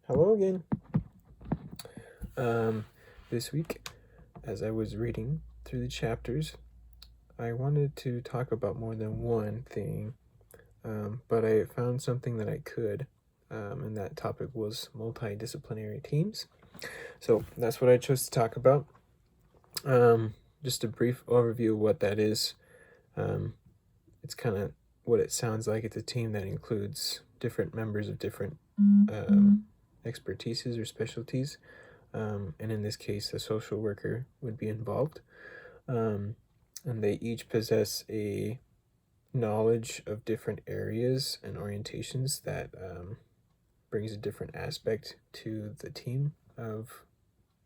Hello again. This week, as I was reading through the chapters, I wanted to talk about more than one thing, but I found something that I could, and that topic was multidisciplinary teams. So that's what I chose to talk about. Just a brief overview of what that is. It's kind of what it sounds like. It's a team that includes different members of different expertises or specialties. And in this case, a social worker would be involved. And they each possess a knowledge of different areas and orientations that brings a different aspect to the team of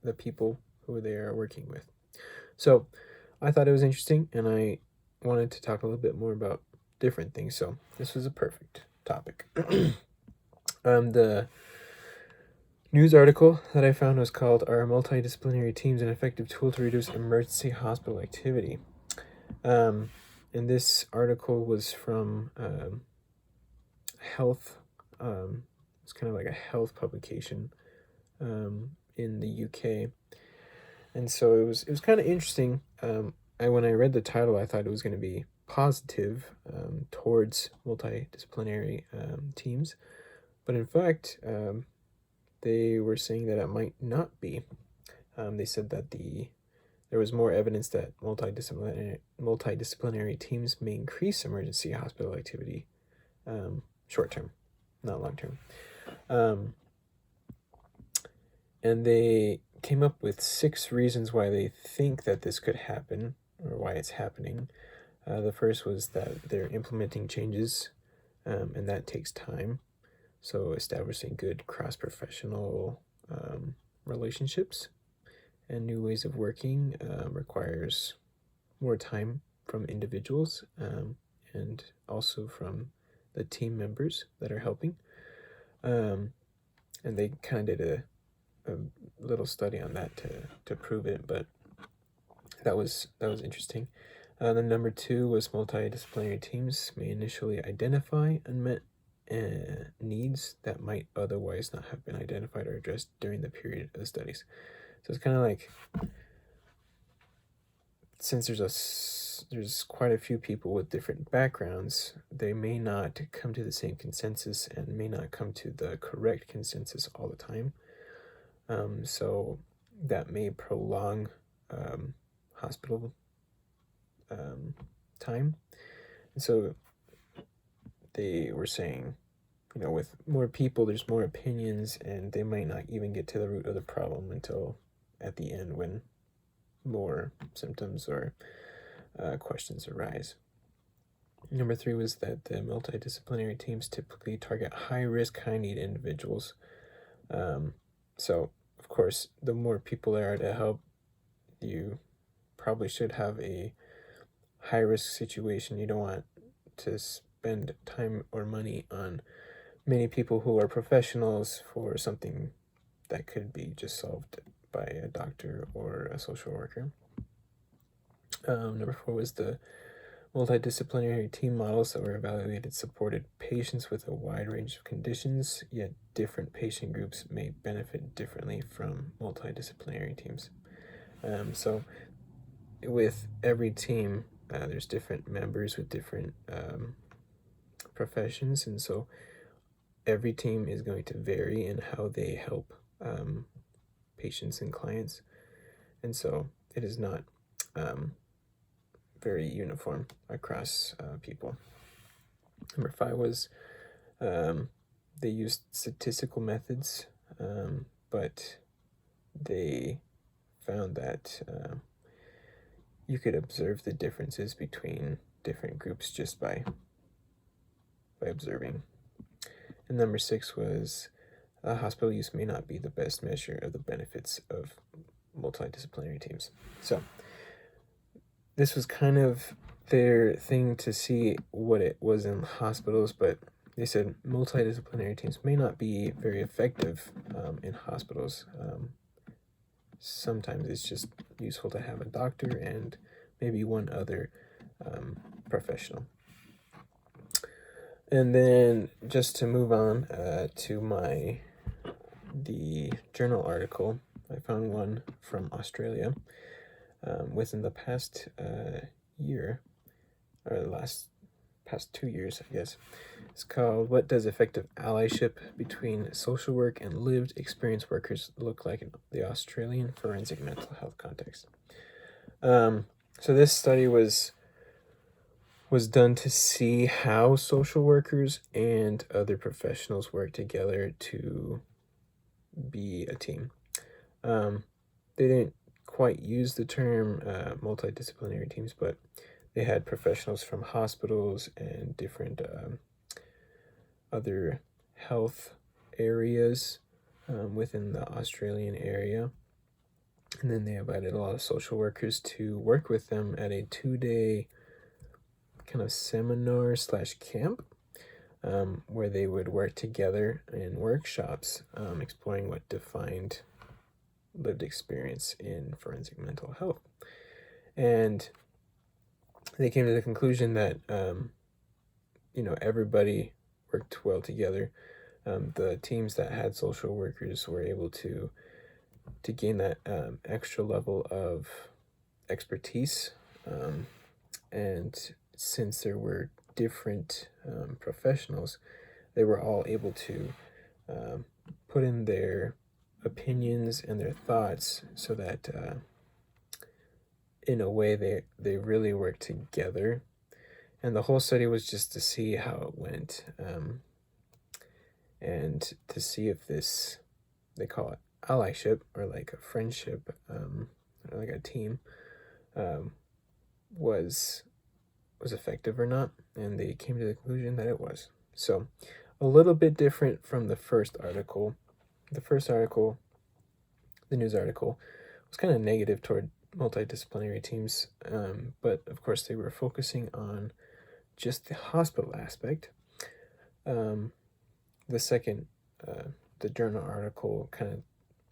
the people who they are working with. So I thought it was interesting, and I wanted to talk a little bit more about different things. So this was a perfect topic. The news article that I found was called "Are Multidisciplinary Teams an Effective Tool to Reduce Emergency Hospital Activity?" And this article was from health. It's kind of like a health publication in the UK, and so it was kind of interesting. When I read the title, I thought it was going to be positive towards multidisciplinary teams, but in fact, they were saying that it might not be. They said that there was more evidence that multidisciplinary teams may increase emergency hospital activity, short term, not long term. And they came up with 6 reasons why they think that this could happen, or why it's happening. The first was that they're implementing changes, and that takes time. So establishing good cross-professional relationships and new ways of working requires more time from individuals and also from the team members that are helping. And they kind of did a little study on that to prove it, but that was interesting. Then number 2 was multidisciplinary teams may initially identify unmet needs that might otherwise not have been identified or addressed during the period of the studies. So it's kind of like, since there's quite a few people with different backgrounds, they may not come to the same consensus and may not come to the correct consensus all the time. So that may prolong hospital time. And so they were saying, with more people, there's more opinions, and they might not even get to the root of the problem until at the end, when more symptoms or questions arise. Number 3 was that the multidisciplinary teams typically target high-risk, high-need individuals. So, of course, the more people there are to help, you probably should have a high-risk situation. You don't want to spend time or money on many people who are professionals for something that could be just solved by a doctor or a social worker. Number 4 was the multidisciplinary team models that were evaluated supported patients with a wide range of conditions, yet different patient groups may benefit differently from multidisciplinary teams. So with every team, there's different members with different professions, and so every team is going to vary in how they help patients and clients, and so it is not very uniform across people. Number 5 was they used statistical methods, but they found that you could observe the differences between different groups just by observing. And number 6 was hospital use may not be the best measure of the benefits of multidisciplinary teams. So this was kind of their thing to see what it was in hospitals, but they said multidisciplinary teams may not be very effective in hospitals. Sometimes it's just useful to have a doctor and maybe one other professional. And then just to move on to my the journal article, I found one from Australia within the past year, or the past 2 years, I guess. It's called "What Does Effective Allyship Between Social Work and Lived Experience Workers Look Like in the Australian Forensic Mental Health Context?" So this study was done to see how social workers and other professionals work together to be a team. They didn't quite use the term multidisciplinary teams, but they had professionals from hospitals and different other health areas within the Australian area. And then they invited a lot of social workers to work with them at a 2-day kind of seminar / camp where they would work together in workshops exploring what defined lived experience in forensic mental health. And they came to the conclusion that everybody worked well together. The teams that had social workers were able to gain that extra level of expertise, and since there were different professionals, they were all able to put in their opinions and their thoughts so that in a way they really work together. And the whole study was just to see how it went, and to see if this, they call it allyship, or like a friendship, or like a team, was effective or not. And they came to the conclusion that it was. So a little bit different from the first article. The first article, the news article, was kind of negative toward multidisciplinary teams, but of course they were focusing on just the hospital aspect. The second, the journal article, kind of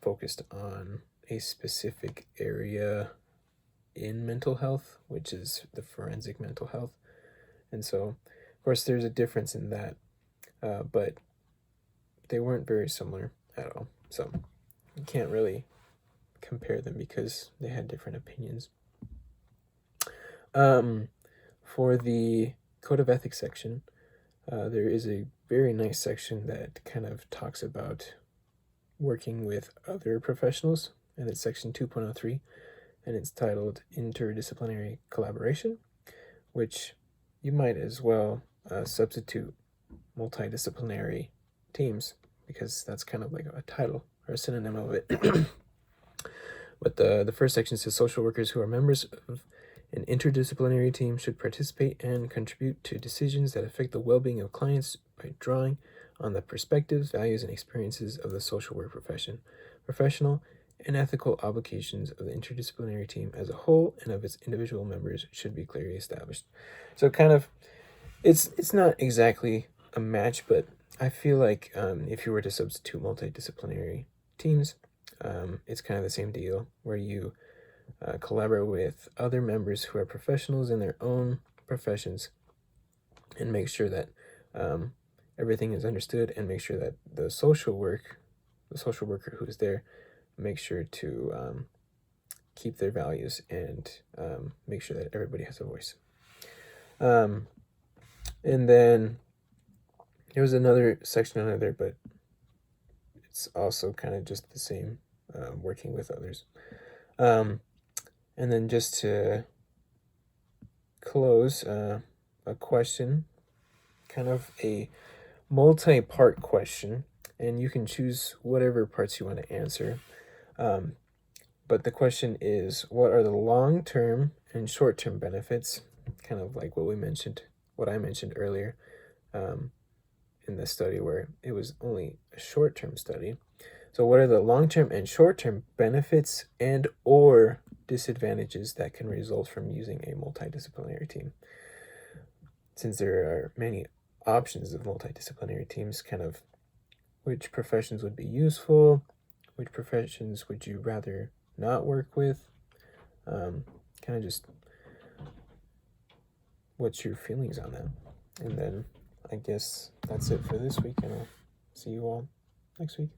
focused on a specific area in mental health, which is the forensic mental health. And so, of course, there's a difference in that, but they weren't very similar at all. So you can't really compare them because they had different opinions. For the Code of Ethics section, there is a very nice section that kind of talks about working with other professionals, and it's section 2.03, and it's titled Interdisciplinary Collaboration, which you might as well substitute multidisciplinary teams, because that's kind of like a title or a synonym of it. But the first section says social workers who are members of an interdisciplinary team should participate and contribute to decisions that affect the well-being of clients by drawing on the perspectives, values, and experiences of the social work profession, professional and ethical obligations of the interdisciplinary team as a whole and of its individual members should be clearly established. So kind of, it's not exactly a match, but I feel like if you were to substitute multidisciplinary teams, it's kind of the same deal, where you collaborate with other members who are professionals in their own professions and make sure that everything is understood, and make sure that the social worker who's there, make sure to keep their values and make sure that everybody has a voice. And then there was another section under there, but it's also kind of just the same, working with others. And then just to close, a question, kind of a multi-part question, and you can choose whatever parts you want to answer. But the question is, what are the long-term and short-term benefits, kind of like what I mentioned earlier in the study, where it was only a short-term study. So what are the long-term and short-term benefits and or disadvantages that can result from using a multidisciplinary team? Since there are many options of multidisciplinary teams, kind of which professions would be useful, which professions would you rather not work with, kind of just what's your feelings on that. And then I guess that's it for this week, and I'll see you all next week.